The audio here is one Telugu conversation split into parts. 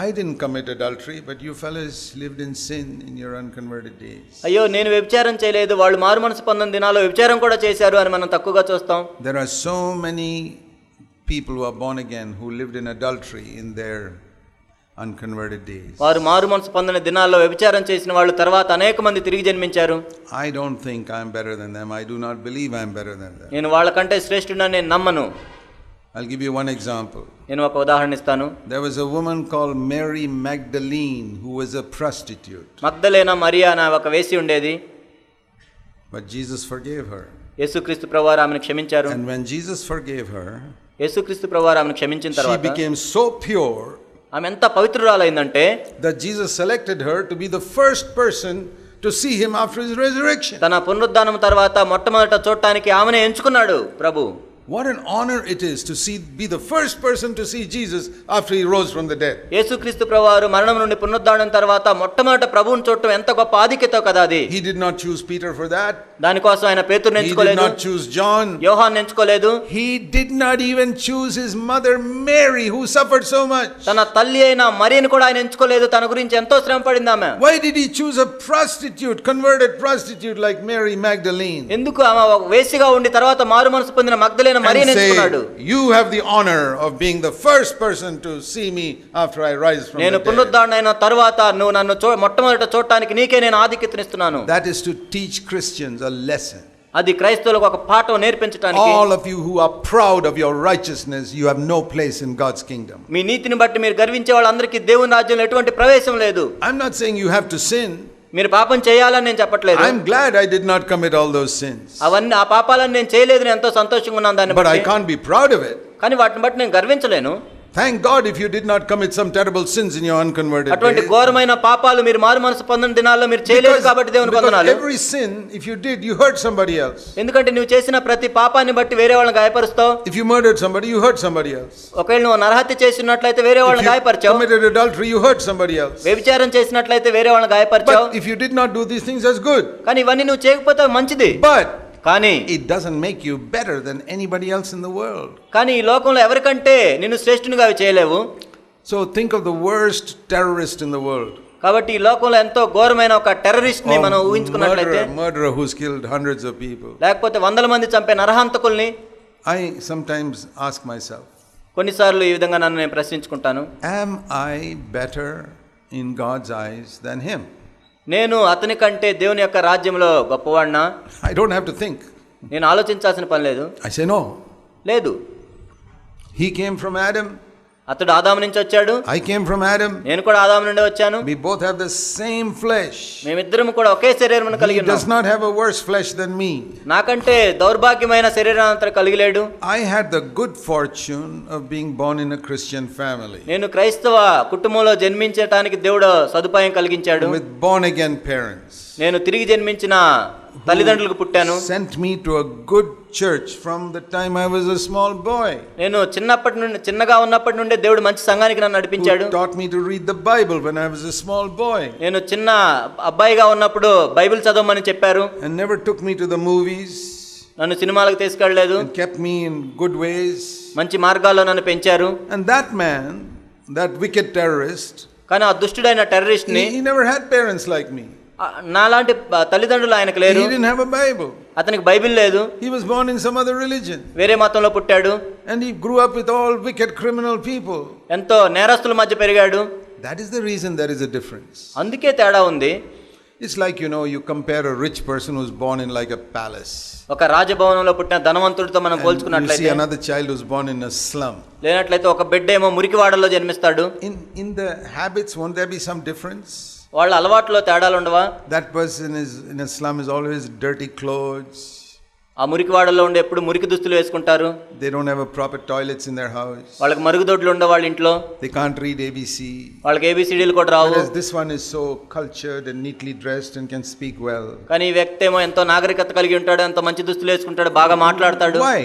I didn't commit adultery, but you fellas lived in sin in your unconverted days. అయ్యో నేను వ్యభిచారం చేయలేదు, వాళ్ళు మారు మనసు పొందిన దినాల్లో వ్యభిచారం కూడా చేశారు అని మనం తక్కువగా చూస్తాం. There are so many people who are born again who lived in adultery in their unconverted days. వారు మారు మనసు పొందిన దినాల్లో వ్యభిచారం చేసిన వాళ్ళు తర్వాత అనేక మంది తిరిగి జన్మించారు. I don't think I am better than them. I do not believe I am better than them. నేను వాళ్ళకంటే శ్రేష్ఠుడని నేను నమ్మను. I'll give you one example. నేను ఒక ఉదాహరణ ఇస్తాను. There was a woman called Mary Magdalene who was a prostitute. మగ్దలేనా Mariya అనే ఒక వేశ్య ఉండేది. But Jesus forgave her. యేసుక్రీస్తు ప్రభువారు ఆమెను క్షమించారు. And when Jesus forgave her, యేసుక్రీస్తు ప్రభువారు ఆమెను క్షమించిన తర్వాత she became so pure ఆమె ఎంత పవిత్రురాలైందంటే that Jesus selected her to be the first person to see him after his resurrection. తన పునరుద్ధానం తర్వాత మొట్టమొదట చూడటానికి ఆమెనే ఎంచుకున్నాడు ప్రభు. What an honor it is to be the first person to see Jesus after he rose from the dead. యేసుక్రీస్తు ప్రభువారు మరణం నుండి పునరుద్ధానం తర్వాత మొట్టమొదట ప్రభువుని చూడటం ఎంత గొప్ప ఆధిక్యత కదా అది. He did not choose Peter for that. దానికోసం ఆయన పేతురుని ఎంచుకోలేదు. He did not choose John. యోహాను ఎంచుకోలేదు. He did not even choose his mother Mary who suffered so much. తన తల్లి అయిన మరియను కూడా ఆయన ఎంచుకోలేదు. తన గురించి ఎంతో శ్రమ పడింది ఆమె. Why did he choose a prostitute, converted prostitute like Mary Magdalene? ఎందుకు ఆమె వేశ్యగా ఉండి తర్వాత మారు మనసు పొందిన మగ్దలేనా మరియను ఎంచుకున్నాడు? You have the honor of being the first person to see me after I rise from the dead. నేను పునరుద్ధారణైన తర్వాత నువ్వు నన్ను మొట్టమొదట చూడటానికి నీకే నేను ఆధిక్యతనిస్తున్నాను. That is to teach Christians a lesson. అది క్రైస్తవులకు ఒక పాఠం నేర్పించడానికి. All of you who are proud of your righteousness, you have no place in God's kingdom. మీ నీతిని బట్టి మీరు గర్వించే వాళ్ళందరికీ దేవుని రాజ్యంలో ఎటువంటి ప్రవేశం లేదు. I'm not saying you have to sin. మీరు పాపం చేయాలని నేను చెప్పట్లేదు. I'm glad I did not commit all those sins. అవన్నీ ఆ పాపాలను నేను చేయలేదు, నేను ఎంతో సంతోషంగా ఉన్నాను దాన్ని But బట్టి. I can't be proud of it. కానీ వాటిని బట్టి నేను గర్వించలేను. Thank God if you did not commit some terrible sins in your unconverted అటువంటి days. ఘోరమైన పాపాలు మీరు మారు మనసు పొందిన దినాల్లో మీరు చేయలేదు కాబట్టి దేవునికి వందనాలు. Every sin if you did, you hurt somebody else. ఎందుకంటే నువ్వు చేసిన ప్రతి పాపాన్ని బట్టి వేరే వాళ్ళని గాయపరుస్తావు. If you murdered somebody, you hurt somebody else. ఒకవేళ నువ్వు నరహత్య చేసినట్లయితే వేరే వాళ్ళని గాయపరిచావు. If you committed adultery, you hurt somebody else. వ్యభిచారం చేసినట్లయితే వేరే వాళ్ళని గాయపరిచావు. But if you did not do these things, that's good. కానీ ఇవన్నీ నువ్వు చేయకపోతే మంచిది. But కానీ it doesn't make you better than anybody else in the world. కానీ ఈ లోకంలో ఎవరికంటే నిన్ను శ్రేష్ఠునిగా అవి చేయలేవు. So think of the worst terrorist in the world. కాబట్టి ఈ లోకంలో ఎంతో ఘోరమైన ఒక టెర్రరిస్ట్ ని మనం ఊహించుకున్నట్లయితే, murderer who's killed hundreds of people. లేకపోతే వందల మంది చంపే నరహంతకుల్ని I sometimes ask myself, కొన్నిసార్లు ఈ విధంగా నన్ను నేను ప్రశ్నించుకుంటాను. am I better in God's eyes than him? నేను అతని కంటే దేవుని యొక్క రాజ్యంలో గొప్పవాడినా? I don't have to think. నేను ఆలోచించాల్సిన పని లేదు. I say no. లేదు. He came from Adam. అతడు ఆదాము నుంచి వచ్చాడు. I came from Adam. నేను కూడా ఆదాము నుండి వచ్చాను. We both have the same flesh. మేమిద్దరం కూడా ఒకే శరీరమును కలిగి ఉన్నాం. He does not have a worse flesh than me. నాకంటే దౌర్భాగ్యమైన శరీరాన్ని అతడు కలిగి లేడు. I had the good fortune of being born in a Christian family. నేను క్రైస్తవ కుటుంబంలో జన్మించడానికి దేవుడు సదుపాయం కలిగించాడు. With born again parents. నేను తిరిగి జన్మించిన తల్లిదండ్రులకు పుట్టాను. Sent me to a good church from the time I was a small boy. నేను చిన్నగా ఉన్నప్పటి నుండి దేవుడు మంచి సంఘానికి నన్ను నడిపించాడు. Taught me to read the Bible when I was a small boy. నేను చిన్న అబ్బాయిగా ఉన్నప్పుడు బైబిల్ చదవమని చెప్పారు. And never took me to the movies. నన్ను సినిమాలకు తీసుకెళ్ళలేదు. And kept me in good ways. మంచి మార్గాల్లో నన్ను పెంచారు. And that man, that wicked terrorist, కానీ ఆ దుష్టుడైన టెర్రరిస్ట్ ని, he never had parents like me. నాలాంటి తల్లిదండ్రులు ఆయనకు లేరు. He didn't have a Bible. అతనికి బైబిల్ లేదు. He was born in some other religion. వేరే మతంలో పుట్టాడు. And he grew up with all wicked criminal people. ఎంతో నేరస్తుల మధ్య పెరిగాడు. That is the reason there is a difference. అందుకే తేడా ఉంది. It's like, you compare a rich person who's born in like a palace. ఒక రాజభవనంలో పుట్టిన ధనవంతుడితో మనం పోల్చుకున్నట్లయితే, you see another child who's born in a slum. లేనట్లయితే ఒక బిడ్డ ఏమో మురికివాడలో జన్మిస్తాడు. In the habits, won't there be some difference? వాళ్ళ అలవాట్లో తేడాలు ఉండవా? That person is in a slum is always dirty clothes. ఆ మురికివాడలో ఉండే ఎప్పుడు మురికి దుస్తులు వేసుకుంటారు. They don't have a proper toilets in their house. వాళ్ళకి మరుగుదొడ్లు ఉండవు వాళ్ళ ఇంట్లో. They can't read ABC. వాళ్ళకి ABCDలు కూడా రావు. Whereas this one is so cultured and neatly dressed and can speak well. కానీ ఈ వ్యక్తి ఏమో ఎంతో నాగరికత కలిగి ఉంటాడు, ఎంతో మంచి దుస్తులు వేసుకుంటాడు, బాగా మాట్లాడతాడు. Why?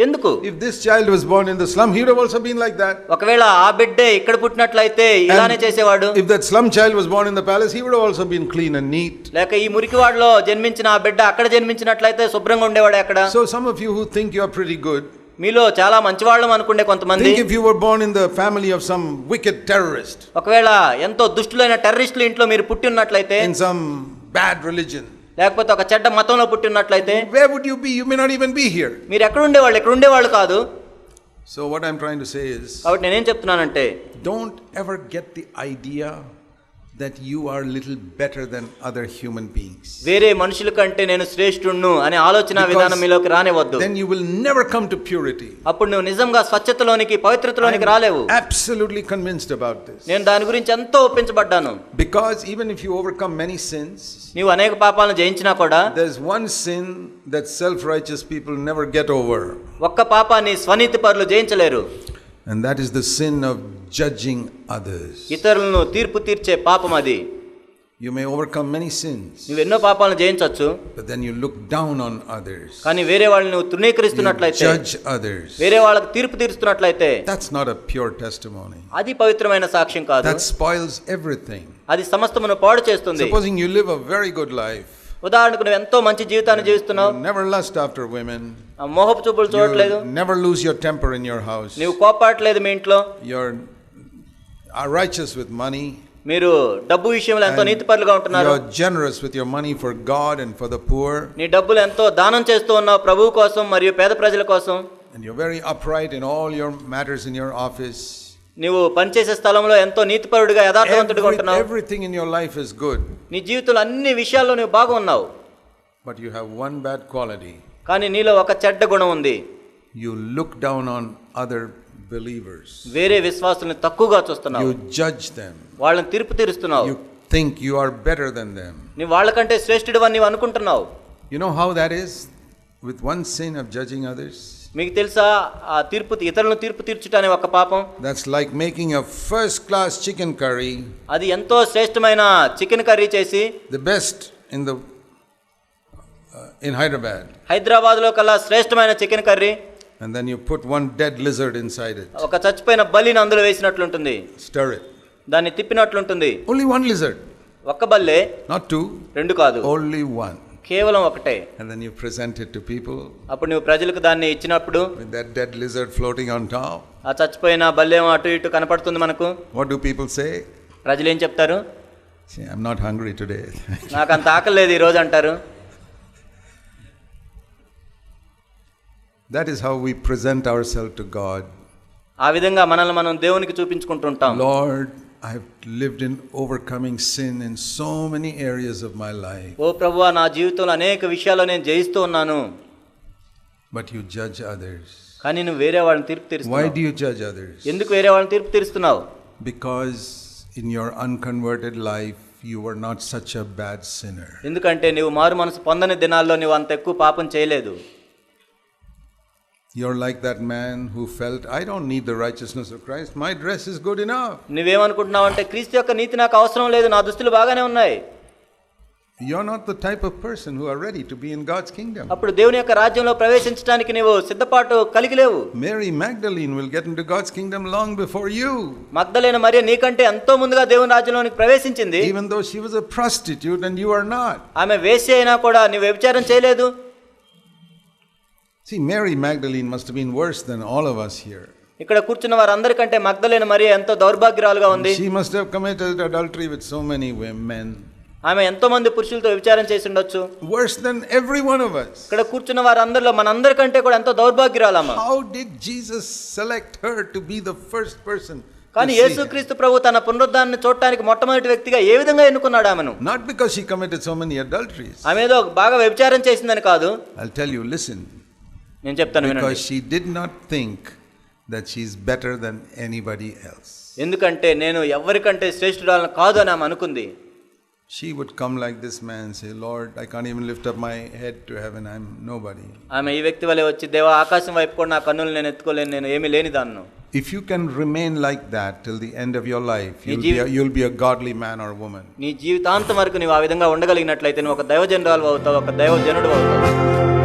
ఎందుకు? If this child was born in the slum, he would have also been like that. ఒకవేళ ఆ బిడ్డే ఇక్కడ పుట్టినట్లయితే ఇలానే చేసేవాడు. If that slum child was born in the palace, he would have also been clean and neat. లేక ఈ మురికివాడలో జన్మించిన ఆ బిడ్డ అక్కడ జన్మించినట్లయితే శుభ్రంగా ఉండేవాడు అక్కడ. So some of you who think you are pretty good, మీలో చాలా మంచివాళ్ళం అనుకునే కొంతమంది, Think if you were born in the family of some wicked terrorist, ఒకవేళ ఎంతో దుష్టులైన టెర్రరిస్టుల ఇంట్లో మీరు పుట్టి ఉన్నట్లయితే, in some bad religion, లేకపోతే ఒక చెడ్డ మతంలో పుట్టి ఉన్నట్లయితే, where would you be? You may not even be here. మీరు ఎక్కడ ఉండేవాళ్ళు? ఎక్కడ ఉండేవాళ్ళు కాదు. So what I'm trying to say is, కాబట్టి నేనేం చెప్తున్నానంటే, don't ever get the idea that you are little better than other human beings. వేరే మనుషుల కంటే నేను శ్రేష్ఠుణ్ణు అనే ఆలోచన విధానం మీలోకి రానివద్దు. Then you will never come to purity. అప్పుడు నువ్వు నిజంగా స్వచ్ఛతలోనికి, పవిత్రతలోనికి రాలేవు. Absolutely convinced about this. నేను దాని గురించి ఎంతో ఒప్పించబడ్డాను. Because even if you overcome many sins, నీవు అనేక పాపాలను జయించినా కూడా, there's one sin that self-righteous people never get over. ఒక్క పాపాన్ని స్వనీతి పరులు జయించలేరు. And that is the sin of judging others. ఇతరులను తీర్పు తీర్చే పాపం అది. You may overcome many sins, నువ్వు ఎన్నో పాపాలను జయించవచ్చు, but then you look down on others. కానీ వేరే వాళ్ళని నువ్వు తృణీకరిస్తున్నట్లయితే, You judge others. వేరే వాళ్ళకి తీర్పు తీరుస్తున్నట్లయితే, That's not a pure testimony. అది పవిత్రమైన సాక్ష్యం కాదు. That spoils everything. అది సమస్తమును పాడు చేస్తుంది. Supposing you live a very good life, ఉదాహరణకు నువ్వు ఎంతో మంచి జీవితాన్ని జీవిస్తున్నావు, you never lust after women, మోహపు చూపులు చూడట్లేదు, you never lose your temper in your house, నీవు కోపాడట్లేదు మీ ఇంట్లో, you're righteous with money, మీరు డబ్బు విషయంలో ఎంతో నీతిపరులుగా ఉంటున్నారు, you're generous with your money for God and for the poor, నీ డబ్బులు ఎంతో దానం చేస్తూ ఉన్నావు ప్రభువు కోసం మరియు పేద ప్రజల కోసం, and you're very upright in all your matters in your office. నీవు పనిచేసే స్థలంలో ఎంతో నీతిపరుడిగా, యథార్థవంతుడిగా ఉంటున్నావు. Everything in your life is good, నీ జీవితంలో అన్ని విషయాల్లో నువ్వు బాగా ఉన్నావు, but you have one bad quality. కానీ నీలో ఒక చెడ్డ గుణం ఉంది. You look down on other believers. వేరే విశ్వాసుల్ని తక్కువగా చూస్తున్నావు, You judge them. వాళ్ళని తీర్పు తీరుస్తున్నావు, You think you are better than them. నీవు వాళ్ళకంటే శ్రేష్ఠుడివని నీవు అనుకుంటున్నావు. You know how that is with one sin of judging others? మీకు తెలుసా, ఆ తీర్పు, ఇతరులను తీర్పు తీర్చుట అనే ఒక పాపం, That's like making a first class chicken curry, అది ఎంతో శ్రేష్టమైన చికెన్ కర్రీ చేసి, the best in Hyderabad, హైదరాబాద్లో కల్లా శ్రేష్టమైన chicken curry, and then you put one dead lizard inside it. ఒక చచ్చిపోయిన బల్లిని అందులో వేసినట్లుంటుంది, Stir it. దాన్ని తిప్పినట్లుంటుంది. Only one lizard, ఒక్క బల్లే, not two, రెండు కాదు, only one. కేవలం ఒకటే. And then you present it to people అప్పుడు నువ్వు ప్రజలకు దాన్ని ఇచ్చినప్పుడు, with that dead lizard floating on top. ఆ చచ్చిపోయిన బల్లేమో అటు ఇటు కనపడుతుంది మనకు. What do people say? ప్రజలు ఏం చెప్తారు? Say, I'm not hungry today. నాకు అంత ఆకలి లేదు ఈరోజు అంటారు. That is how we present ourselves to God. ఆ విధంగా మనల్ని మనం దేవునికి చూపించుకుంటుంటాం. Lord, I have lived in overcoming sin in so many areas of my life. ఓ ప్రభువా, నా జీవితంలో అనేక విషయాల్లో నేను జయిస్తూ ఉన్నాను. But you judge others. కానీ నువ్వు వేరే వాళ్ళని తీర్పు Why తీరుస్తున్నావు. do you judge others? ఎందుకు వేరే వాళ్ళని తీర్పు తీరుస్తున్నావు? Because in your unconverted life, you were not such a bad sinner. ఎందుకంటే నువ్వు మారు మనసు పొందని దినాల్లో నువ్వు అంత ఎక్కువ పాపం చేయలేదు. You're like that man who felt, I don't need the righteousness of Christ. My dress is good enough. నువ్వేమనుకుంటున్నావు అంటే, క్రీస్తు యొక్క నీతి నాకు అవసరం లేదు, నా దుస్తులు బాగానే ఉన్నాయి. You're not the type of person who are ready to be in God's kingdom. అప్పుడు దేవుని యొక్క రాజ్యంలో ప్రవేశించడానికి నీవు సిద్ధపాటు కలిగి లేవు. Mary Magdalene will get into God's kingdom long before you. మగ్దలేన మరియ నీకంటే ఎంతో ముందుగా దేవుని రాజ్యంలోనికి ప్రవేశించింది. Even though she was a prostitute and you are not. ఆమె వేశ్య అయినా కూడా నీవు వ్యభిచారం చేయలేదు. See, Mary Magdalene must have been worse than all of us here. ఇక్కడ కూర్చున్న వారందరికంటే మగ్దలేన మరియ ఎంతో దౌర్భాగ్యురాలుగా ఉంది. She must have committed adultery with so many men. ఆమె ఎంతో మంది పురుషులతో వ్యభిచారం చేసి ఉండొచ్చు. Worse than every one of us. ఇక్కడ కూర్చున్న వారందరిలో మనందరికంటే కూడా ఎంతో దౌర్భాగ్యురాలమ్మ. How did Jesus select her to be the first person? కానీ యేసుక్రీస్తు ప్రభు తన పునరుద్ధానాన్ని చూడటానికి మొట్టమొదటి వ్యక్తిగా ఏ విధంగా ఎన్నుకున్నాడు ఆమెను? Not because she committed so many adulteries. ఆమె ఏదో బాగా వ్యభిచారం చేసిందని కాదు. I'll tell you, listen. నేను చెప్తాను వినండి. Because she did not think that she is better than anybody else. ఎందుకంటే నేను ఎవరికంటే శ్రేష్ఠురాలను కాదు అని ఆమె అనుకుంది. She would come like this man and say, Lord, I can't even lift up my head to heaven. I'm nobody. ఆమె ఈ వ్యక్తి వలె వచ్చి, దేవా ఆకాశం వైపు కూడా నా కన్నులు నేను ఎత్తుకోలేను, నేను ఏమీ లేని దాన్ను. If you can remain like that till the end of your life, you'll be a godly man or woman. నీ జీవితాంతం వరకు నీవు ఆ విధంగా ఉండగలిగినట్లయితే నువ్వు ఒక దైవజనురాలు అవుతావు, ఒక దైవజనుడు అవుతావు.